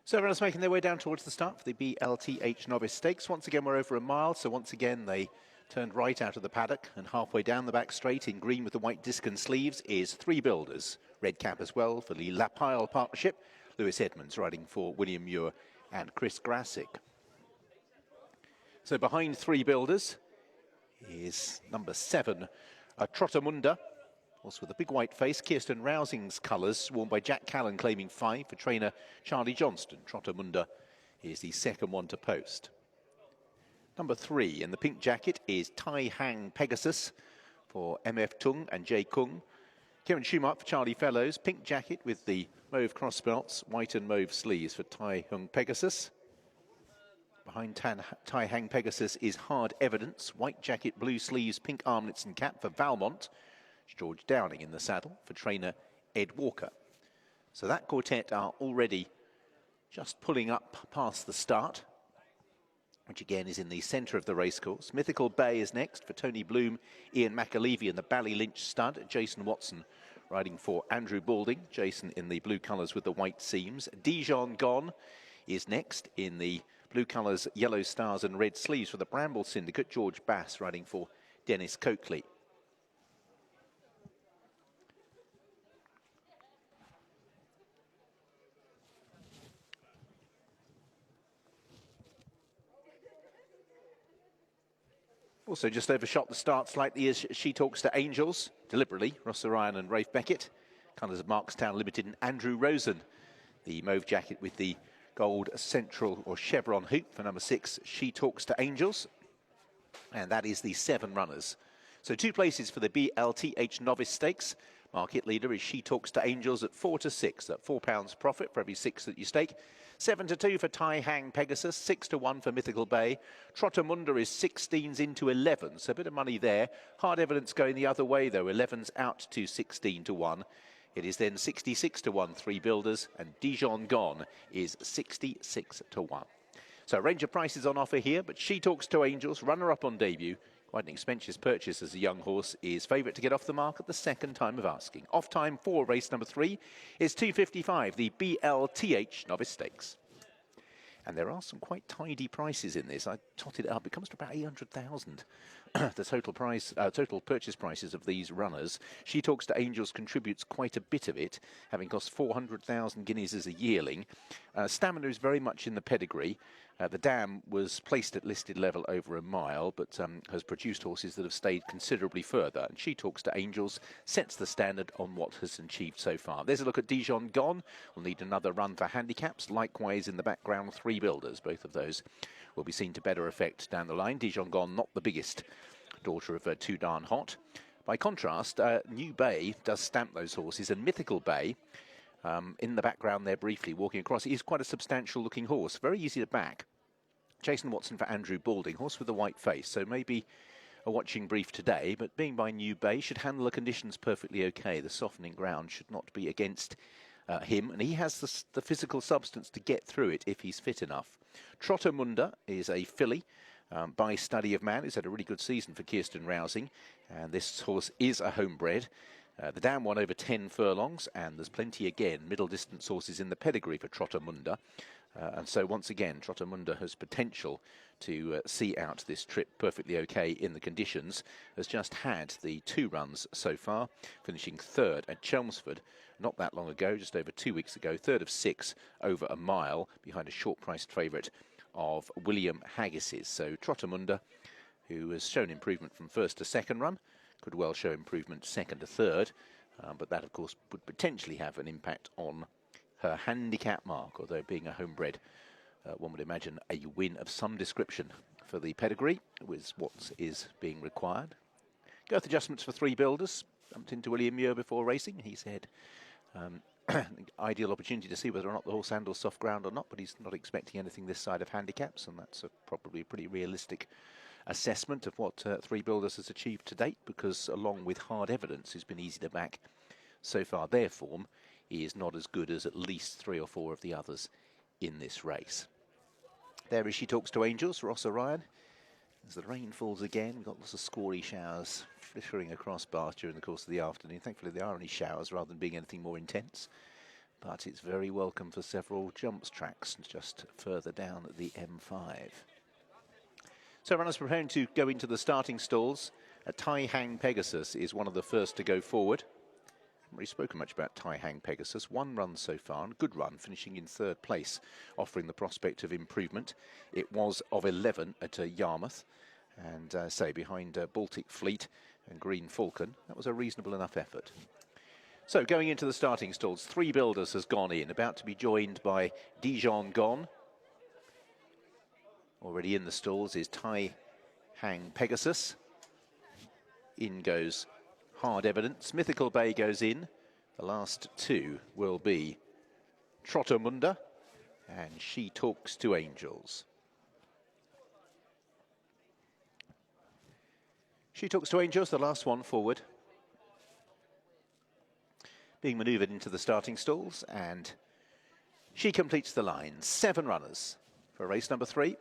So everyone's making their way down towards the start for the BLTH Novice Stakes. Once again, we're over a mile, so once again they turned right out of the paddock, and halfway down the back straight in green with the white disc and sleeves is Three Builders. Red cap as well for the Lapile partnership. Lewis Edmonds riding for William Muir and Chris Grassick. So behind Three Builders is number 7, Trottamunda. Also with a big white face, Kirsten Rousing's colours, worn by Jack Callan, claiming 5 for trainer Charlie Johnston. Trottamunda is the second one to post. Number 3 in the pink jacket is Tai Hang Pegasus for MF Tung and Jay Kung. Kieran Schumacher for Charlie Fellows, pink jacket with the mauve cross belts, white and mauve sleeves for Tai Hang Pegasus. Behind Tai Hang Pegasus is Hard Evidence, white jacket, blue sleeves, pink armlets and cap for Valmont. George Downing in the saddle for trainer Ed Walker. So that quartet are already just pulling up past the start, which again is in the centre of the racecourse. Mythical Bay is next for Tony Bloom, Ian McAlevey and the Ballylynch stud. Jason Watson riding for Andrew Balding. Jason in the blue colours with the white seams. Dijon Gone is next in the blue colours, yellow stars and red sleeves for the Bramble Syndicate. George Bass riding for Dennis Coakley. Also just overshot the start slightly as She Talks to Angels, deliberately, Ross Orion and Rafe Beckett. Colours of Markstown Limited and Andrew Rosen. The mauve jacket with the gold central or chevron hoop for number 6, She Talks to Angels. And that is the 7 runners. So 2 places for the BLTH Novice Stakes. Market leader is She Talks to Angels at 4 to 6. At £4 profit for every 6 that you stake. 7 to 2 for Tai Hang Pegasus, 6 to 1 for Mythical Bay. Trottamunda is 16s into 11, so a bit of money there. Hard Evidence going the other way though, 11s out to 16 to 1. It is then 66 to 1, Three Builders, and Dijon Gone is 66 to 1. So a range of prices on offer here, but She Talks to Angels, runner-up on debut. Quite an expensive purchase as a young horse, is favourite to get off the mark at the second time of asking. Off time for race number 3 is 2:55, the BLTH Novice Stakes. And there are some quite tidy prices in this. I totted it up. It comes to about 800,000. The total purchase prices of these runners. She Talks to Angels contributes quite a bit of it, having cost 400,000 guineas as a yearling. Stamina is very much in the pedigree. The dam was placed at listed level over a mile, but has produced horses that have stayed considerably further. And She Talks to Angels sets the standard on what has achieved so far. There's a look at Dijon Gone. We'll need another run for handicaps. Likewise, in the background, Three Builders. Both of those will be seen to better effect down the line. Dijon Gone, not the biggest daughter of Too Darn Hot. By contrast, New Bay does stamp those horses, and Mythical Bay, in the background there briefly, walking across, is quite a substantial looking horse. Very easy to back. Jason Watson for Andrew Balding, horse with a white face, so maybe a watching brief today, but being by New Bay, should handle the conditions perfectly okay. The softening ground should not be against him, and he has the physical substance to get through it if he's fit enough. Trottamunda is a filly by Study of Man. It's had a really good season for Kirsten Rousing, and this horse is a homebred. The dam won over 10 furlongs, and there's plenty again middle distance horses in the pedigree for Trottamunda. And so once again, Trottamunda has potential to see out this trip perfectly okay in the conditions. Has just had the 2 runs so far, finishing 3rd at Chelmsford not that long ago, just over 2 weeks ago. 3rd of 6 over a mile behind a short-priced favourite of William Haggis's. So Trottamunda, who has shown improvement from 1st to 2nd run, could well show improvement 2nd to 3rd, but that of course would potentially have an impact on her handicap mark, although being a homebred, one would imagine a win of some description for the pedigree was what is being required. Girth adjustments for Three Builders. Bumped into William Muir before racing. He said ideal opportunity to see whether or not the horse handles soft ground or not, but he's not expecting anything this side of handicaps, and that's probably a pretty realistic assessment of what Three Builders has achieved to date, because along with Hard Evidence, who's been easy to back so far, their form is not as good as at least 3 or 4 of the others in this race. There is She Talks to Angels, Ross Orion. As the rain falls again, we've got lots of squally showers flickering across Bath during the course of the afternoon. Thankfully, there are only showers rather than being anything more intense. but it's very welcome for several jumps tracks just further down at the M5. So runners preparing to go into the starting stalls. Tai Hang Pegasus is one of the first to go forward. Haven't really spoken much about Tai Hang Pegasus. One run so far, and a good run, finishing in third place, offering the prospect of improvement. It was of 11 at Yarmouth, and say behind Baltic Fleet and Green Falcon. That was a reasonable enough effort. So going into the starting stalls, Three Builders has gone in, about to be joined by Dijon Gone. Already in the stalls is Tai Hang Pegasus. In goes Hard Evidence. Mythical Bay goes in. The last two will be Trottermunda and She Talks to Angels. She Talks to Angels, the last one forward. Being manoeuvred into the starting stalls, and she completes the line. 7 runners for race number 3.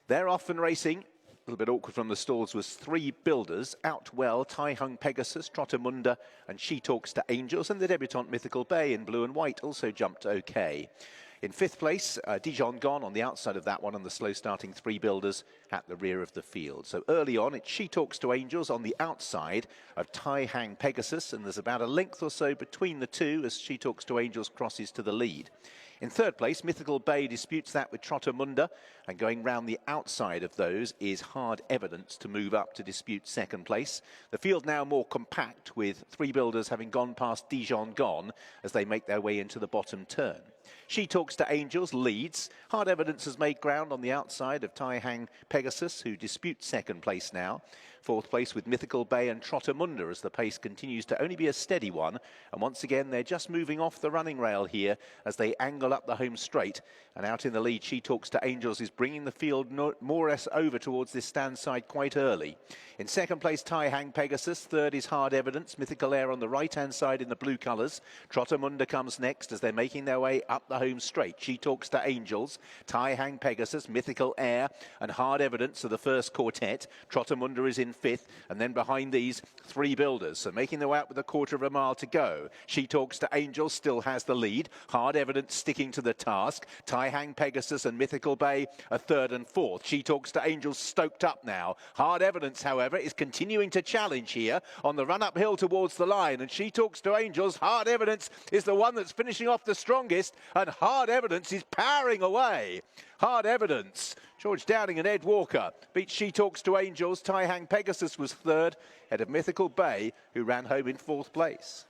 They're off and racing. A little bit awkward from the stalls was Three Builders. Out well, Tai Hang Pegasus, Trottermunda, and She Talks to Angels. And the debutante Mythical Bay in blue and white also jumped okay. In 5th place, Dijon Gone on the outside of that one, and the slow starting Three Builders at the rear of the field. So early on, it's She Talks to Angels on the outside of Tai Hang Pegasus, and there's about a length or so between the two as She Talks to Angels crosses to the lead. In 3rd place, Mythical Bay disputes that with Trottermunda, and going round the outside of those is Hard Evidence to move up to dispute 2nd place. The field now more compact, with Three Builders having gone past Dijon Gone as they make their way into the bottom turn. She Talks to Angels leads. Hard Evidence has made ground on the outside of Tai Hang Pegasus, who disputes 2nd place now. 4th place with Mythical Bay and Trottermunda as the pace continues to only be a steady one. And once again, they're just moving off the running rail here as they angle up the home straight. And out in the lead, She Talks to Angels is bringing the field more or less over towards this stand side quite early. In 2nd place, Tai Hang Pegasus. 3rd is Hard Evidence. Mythical Air on the right-hand side in the blue colours. Trottermunda comes next as they're making their way up the home straight. She Talks to Angels, Tai Hang Pegasus, Mythical Air and Hard Evidence are the first quartet. Trottermunda is in 5th, and then behind these Three Builders. So making their way out with a quarter of a mile to go. She Talks to Angels still has the lead. Hard Evidence sticking to the task. Tai Hang Pegasus and Mythical Bay are 3rd and 4th. She Talks to Angels stoked up now. Hard Evidence, however, is continuing to challenge here on the run uphill towards the line, and She Talks to Angels. Hard Evidence is the one that's finishing off the strongest, and Hard Evidence is powering away. Hard Evidence. George Downing and Ed Walker beat She Talks to Angels. Tai Hang Pegasus was 3rd, ahead of Mythical Bay, who ran home in 4th place.